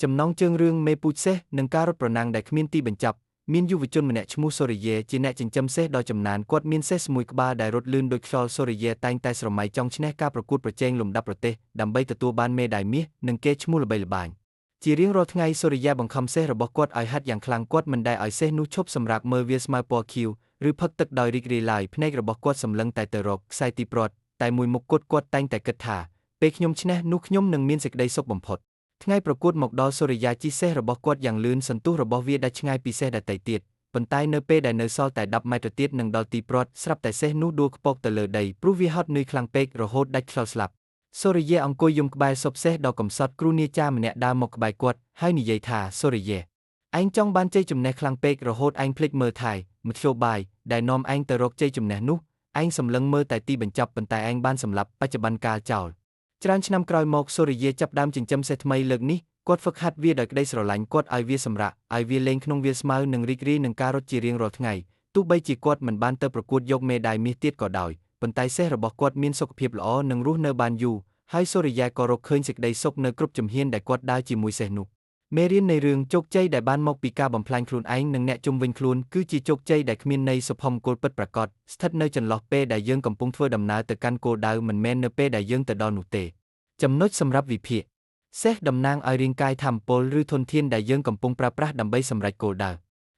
ចំណងជើងរឿងមេពូជសេះនិងការរត់ប្រណាំងដែលគ្មានទីបញ្ចប់មានយុវជនម្នាក់ឈ្មោះសូរិយាជាអ្នកចិញ្ចឹមសេះដ៏ចំណានគាត់មានសេះស្មួយក្បាលដែលរត់លឿនដូចខ្យល់សូរិយាតែងតែស្រមៃចង់ឈ្នះការប្រកួតប្រជែងលំដាប់ប្រទេសដើម្បីទទួលបានមេដាយមាសនិងកេរ្តិ៍ឈ្មោះល្បីល្បាញជារៀងរាល់ថ្ងៃសូរិយាបង្ខំសេះរបស់គាត់ឲ្យហាត់យ៉ាងខ្លាំងគាត់មិនដែលឲ្យសេះនោះឈប់សម្រាប់មើលវាស្មៅពណ៌ខៀវឬផឹកទឹកដោយរីករាយឡើយភ្នែករបស់គាត់សម្លឹងតែទៅរកខ្សែទីព្រ័ត្រតែមួយមុខគាត់តែងតែគិតថាពេលខ្ញុំឈ្នះនោះខ្ញុំនឹងមានសេចក្តីសុខបំផុតថ្ងៃប្រកួតមកដល់សូរិយាជិះសេះរបស់គាត់យ៉ាងលឿនសន្ទុះរបស់វាដាច់ឆ្ងាយពីសេះដទៃទៀតប៉ុន្តែនៅពេលដែលនៅសល់តែ10ម៉ែត្រទៀតនឹងដល់ទីព្រ័ត្រស្រាប់តែសេះនោះដួលខ្ពកទៅលើដីព្រោះវាហត់នឿយខ្លាំងពេករហូតដាច់ខ្យល់ស្លាប់សូរិយាអង្គុយយំក្បែរសពសេះដ៏កំសត់គ្រូនាចារ្យម្នាក់ដើរមកក្បែរគាត់ហើយនិយាយថាសូរិយាឯងចង់បានជ័យជំនះខ្លាំងពេករហូតឯងភ្លេចមើលថែមធ្យោបាយដែលនាំឯងទៅរកជ័យជំនះនោះឯងសម្លឹងមើលតែទីបញ្ចប់ប៉ុន្តែឯងបានសម្លាប់បច្ចុប្បន្នកាលចោលច្រើនឆ្នាំក្រោយមកសូរិយាចាប់ដើមចិញ្ចឹមសេះថ្មីលើកនេះគាត់ហ្វឹកហាត់វាដោយក្តីស្រឡាញ់គាត់ឲ្យវាសម្រាកឲ្យវាលេងក្នុងវាលស្មៅនិងរីករាយនឹងការរត់ជារៀងរាល់ថ្ងៃទោះបីជាគាត់មិនបានទៅប្រកួតយកមេដាយមាសទៀតក៏ដោយប៉ុន្តែសេះរបស់គាត់មានសុខភាពល្អនិងរស់នៅបានយូរហើយសូរិយាក៏រកឃើញសេចក្តីសុខនៅគ្រប់ជំហានដែលគាត់ដើរជាមួយសេះនោះមេរៀននៃរឿងជោគជ័យដែលបានមកពីការបំផ្លាញខ្លួនឯងនិងអ្នកជុំវិញខ្លួនគឺជាជោគជ័យដែលគ្មានន័យសុភមង្គលពិតប្រាកដស្ថិតនៅចន្លោះពេលដែលយើងកំពុងធ្វើដំណើរទៅកាន់គោលដៅមិនមែននៅពេលដែលយើងទៅដល់នោះទេចំណុចសម្រាប់វិភាគសេះតំណាងឲ្យរាងកាយថាមពលឬធនធានដែលយើងកំពុងប្រើប្រាស់ដើម្បីសម្រេចគោលដៅ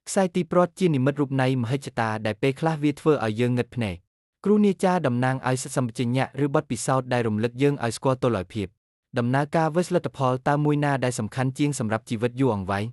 ខ្សែទីព្រ័ត្រជានិមិត្តរូបនៃមហិច្ឆតាដែលពេលខ្លះវាធ្វើឲ្យយើងងឹតភ្នែកគ្រូនាចារ្យតំណាងឲ្យសតិសម្បជញ្ញៈឬបទពិសោធន៍ដែលរំលឹកយើងឲ្យស្គាល់តុល្យភាពដំណើរការវិលលទ្ធផលតើមួយណាដែលសំខាន់ជាងសម្រាប់ជីវិតយូរអង្វែង